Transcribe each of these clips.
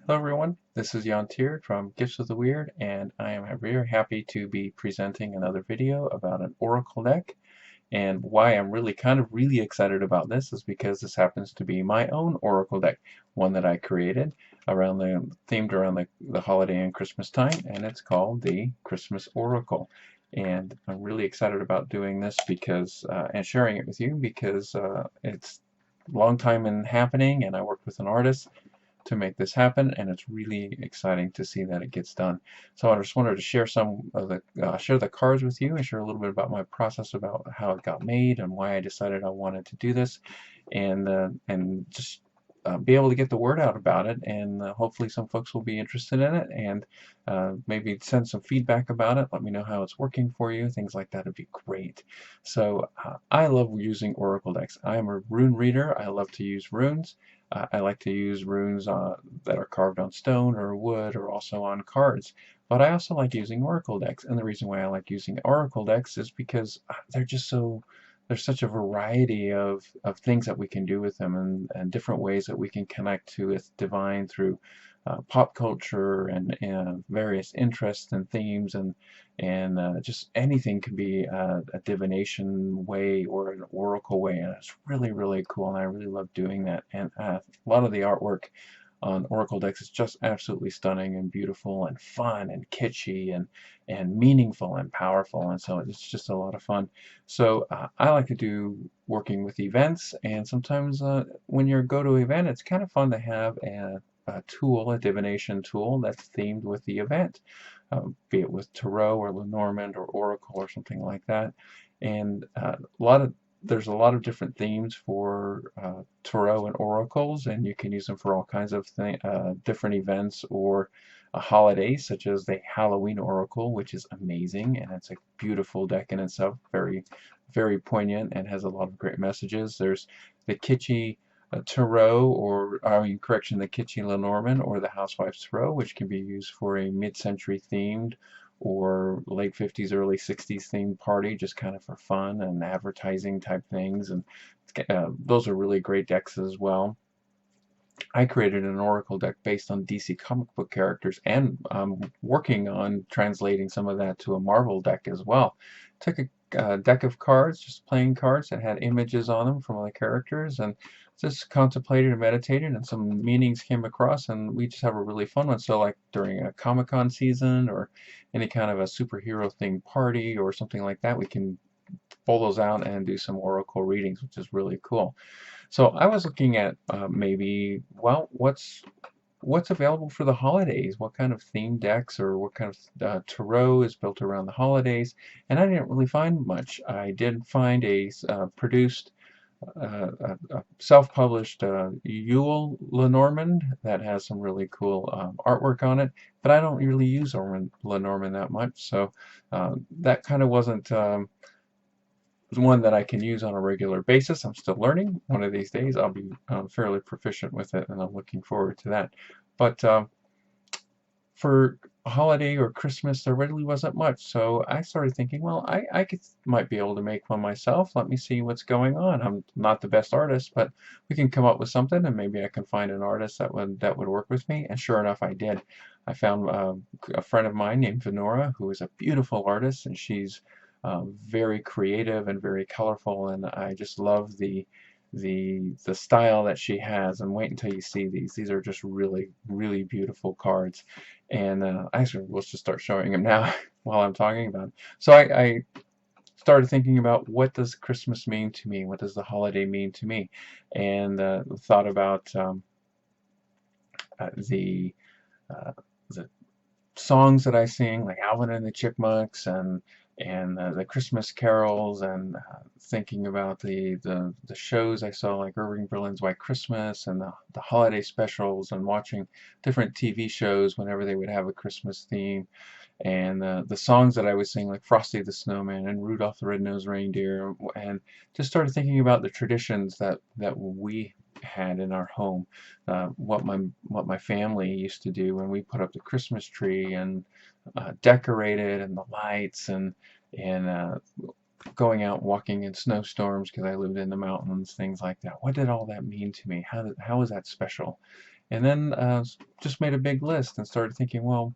Hello everyone, this is Jan Tier from Gifts of the Weird, and I am very happy to be presenting another video about an Oracle deck. And why I'm really excited about this is because this happens to be my own Oracle deck, one that I created themed around the holiday and Christmas time, and it's called the Christmas Oracle. And I'm really excited about doing this because and sharing it with you because it's a long time in happening, and I worked with an artist to make this happen, and it's really exciting to see that it gets done. So I just wanted to share some of the share the cards with you and share a little bit about my process about how it got made and why I decided I wanted to do this, and just be able to get the word out about it, and hopefully some folks will be interested in it, and maybe send some feedback about it. Let me know how it's working for you. Things like that would be great. So I love using Oracle decks. I am a rune reader. I love to use runes. I like to use runes that are carved on stone or wood or also on cards. But I also like using Oracle decks. And the reason why I like using Oracle decks is because there's such a variety of things that we can do with them, and different ways that we can connect to with divine through pop culture and various interests and themes, and just anything can be a divination way or an oracle way, and it's really cool, and I really love doing that. And a lot of the artwork on oracle decks is just absolutely stunning and beautiful and fun and kitschy and meaningful and powerful, and so it's just a lot of fun. So I like to do working with events, and sometimes when you go to an event, it's kind of fun to have a tool, a divination tool that's themed with the event, be it with Tarot or Lenormand or Oracle or something like that. And there's a lot of different themes for Tarot and Oracles, and you can use them for all kinds of different events or holidays, such as the Halloween Oracle, which is amazing, and it's a beautiful deck in itself, very poignant, and has a lot of great messages. There's the kitschy Tarot, or I mean, correction, the kitschy Lenormand or the Housewife's Tarot, which can be used for a mid-century themed or late 50s, early 60s themed party, just kind of for fun and advertising type things. And those are really great decks as well. I created an Oracle deck based on DC comic book characters, and I'm working on translating some of that to a Marvel deck as well. Took a deck of cards, just playing cards that had images on them from other characters, and just contemplated and meditated, and some meanings came across, and we just have a really fun one. So like during a Comic-Con season or any kind of a superhero themed party or something like that, we can pull those out and do some oracle readings, which is really cool. So I was looking at maybe, well, what's available for the holidays? What kind of theme decks or what kind of tarot is built around the holidays? And I didn't really find much. I did find a self-published Yule Lenormand that has some really cool artwork on it, but I don't really use Lenormand that much, so that kind of wasn't one that I can use on a regular basis. I'm still learning. One of these days I'll be fairly proficient with it, and I'm looking forward to that. But for holiday or Christmas, there really wasn't much, so I started thinking, well, might be able to make one myself. Let me see what's going on. I'm not the best artist, but we can come up with something, and maybe I can find an artist that would work with me. And sure enough, I did. I found a friend of mine named Vinnorra, who is a beautiful artist, and she's very creative and very colorful, and I just love the style that she has. And wait until you see these. These are just really beautiful cards, and actually we'll just start showing them now while I'm talking about it. So I started thinking about, what does Christmas mean to me? What does the holiday mean to me? And thought about the uh, the songs that I sing, like Alvin and the Chipmunks, and the Christmas carols, and thinking about the shows I saw, like Irving Berlin's White Christmas, and the holiday specials, and watching different TV shows whenever they would have a Christmas theme, and the songs that I would sing, like Frosty the Snowman and Rudolph the Red-Nosed Reindeer, and just started thinking about the traditions that we had in our home, what my family used to do when we put up the Christmas tree and decorate it, and the lights, and going out walking in snowstorms because I lived in the mountains, things like that. What did all that mean to me? How was that special? And then just made a big list and started thinking, well,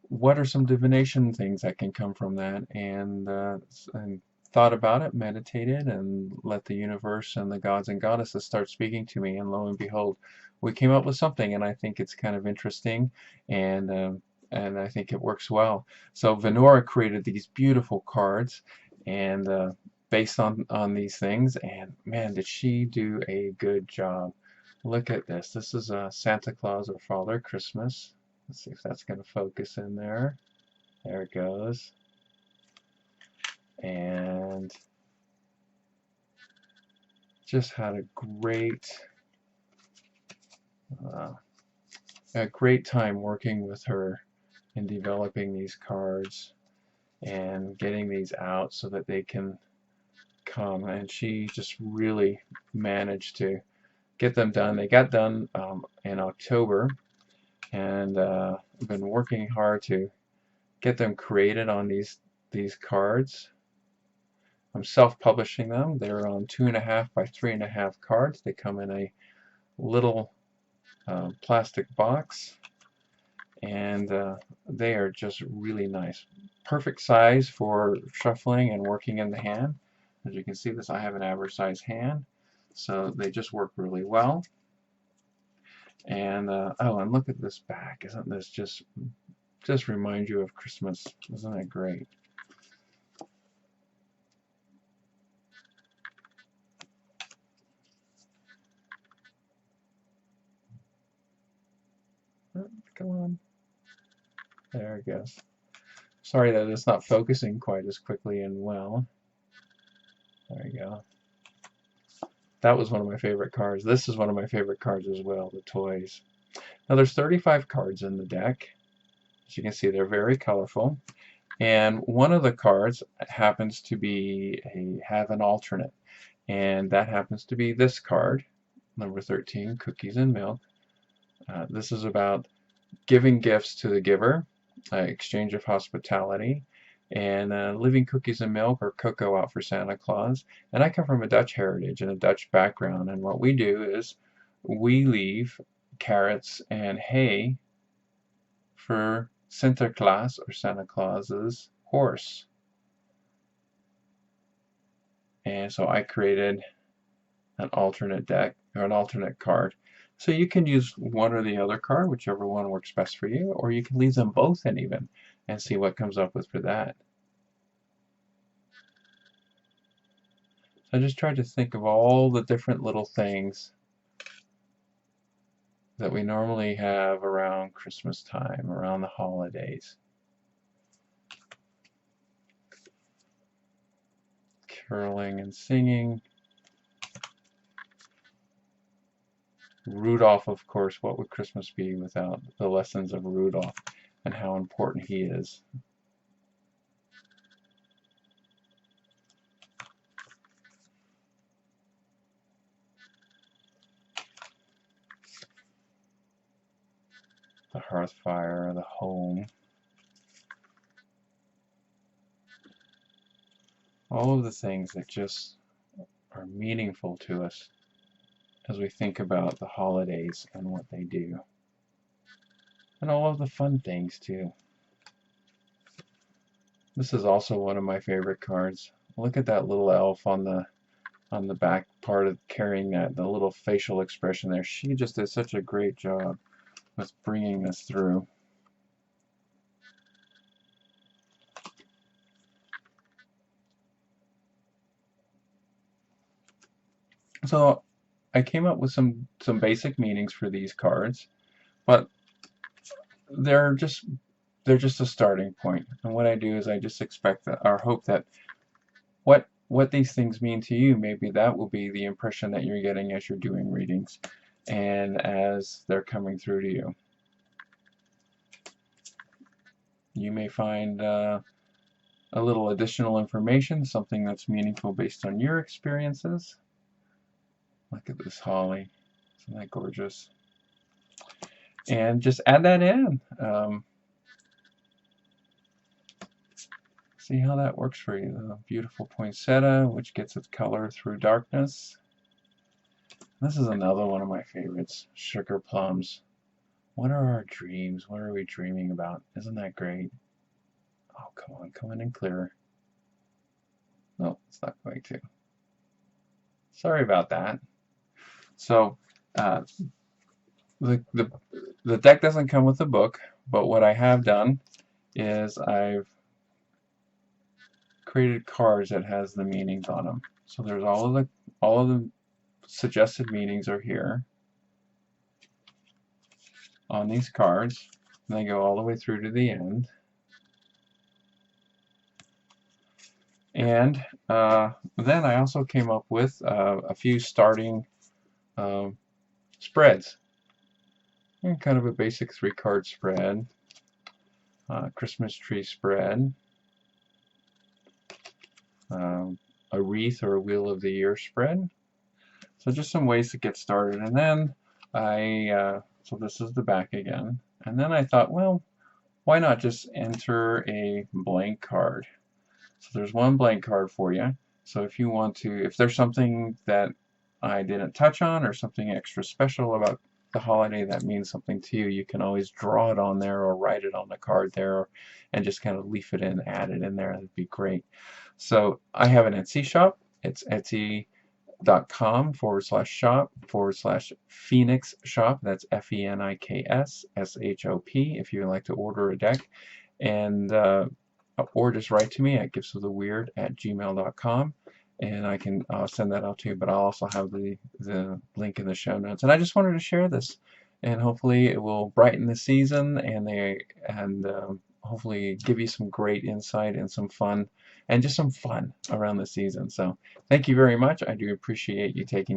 what are some divination things that can come from that? And thought about it, meditated, and let the universe and the gods and goddesses start speaking to me. And lo and behold, we came up with something, and I think it's kind of interesting, and uh, and I think it works well. So Vinnorra created these beautiful cards, and based on these things, and man, did she do a good job. Look at this. This is Santa Claus or Father Christmas. Let's see if that's going to focus in there. There it goes. And just had uh, a great time working with her in developing these cards and getting these out so that they can come. And she just really managed to get them done. They got done in October, and I've been working hard to get them created on these cards. I'm self-publishing them. They're on 2.5 by 3.5 cards. They come in a little plastic box, and they are just really nice. Perfect size for shuffling and working in the hand. As you can see, I have an average size hand, so they just work really well. And oh, and look at this back. Isn't this just remind you of Christmas? Isn't that great? Oh, come on. There it goes. Sorry that it's not focusing quite as quickly and well. There you go. That was one of my favorite cards. This is one of my favorite cards as well, the toys. Now there's 35 cards in the deck. As you can see, they're very colorful. And one of the cards happens to have an alternate. And that happens to be this card, number 13, Cookies and Milk. This is about giving gifts to the giver, exchange of hospitality, and leaving cookies and milk or cocoa out for Santa Claus. And I come from a Dutch heritage and a Dutch background, and what we do is we leave carrots and hay for Sinterklaas or Santa Claus's horse. And so I created an alternate deck or an alternate card. So you can use one or the other card, whichever one works best for you, or you can leave them both in even and see what comes up with for that. So I just tried to think of all the different little things that we normally have around Christmas time, around the holidays. Caroling and singing. Rudolph, of course, what would Christmas be without the lessons of Rudolph and how important he is? The hearth fire, the home. All of the things that just are meaningful to us as we think about the holidays and what they do. And all of the fun things too. This is also one of my favorite cards. Look at that little elf on the back part of carrying the little facial expression there. She just did such a great job with bringing this through. So I came up with some basic meanings for these cards, but they're just a starting point. And what I do is I just expect that, or hope that what these things mean to you, maybe that will be the impression that you're getting as you're doing readings and as they're coming through to you. You may find a little additional information, something that's meaningful based on your experiences. Look at this holly. Isn't that gorgeous? And just add that in. See how that works for you. The beautiful poinsettia, which gets its color through darkness. This is another one of my favorites, sugar plums. What are our dreams? What are we dreaming about? Isn't that great? Oh, come on, come in and clear. No, it's not going to. Sorry about that. So, uh, the, the, the deck doesn't come with a book, but what I have done is I've created cards that has the meanings on them. So there's all of the suggested meanings are here on these cards, and they go all the way through to the end. And then I also came up with a few starting spreads, and kind of a basic 3-card spread, Christmas tree spread, a wreath or a wheel of the year spread. So just some ways to get started. And then so this is the back again. And then I thought, well, why not just enter a blank card? So there's one blank card for you. So if you want to, if there's something that I didn't touch on or something extra special about the holiday that means something to you, you can always draw it on there or write it on the card there and just kind of leaf it in, add it in there. That'd be great. So I have an Etsy shop. It's etsy.com/shop/Phoenix shop. That's FENIKS SHOP if you'd like to order a deck. And or just write to me at giftsoftheweird@gmail.com and I'll send that out to you, but I'll also have the link in the show notes. And I just wanted to share this, and hopefully it will brighten the season and hopefully give you some great insight and some fun, and just some fun around the season. So thank you very much. I do appreciate you taking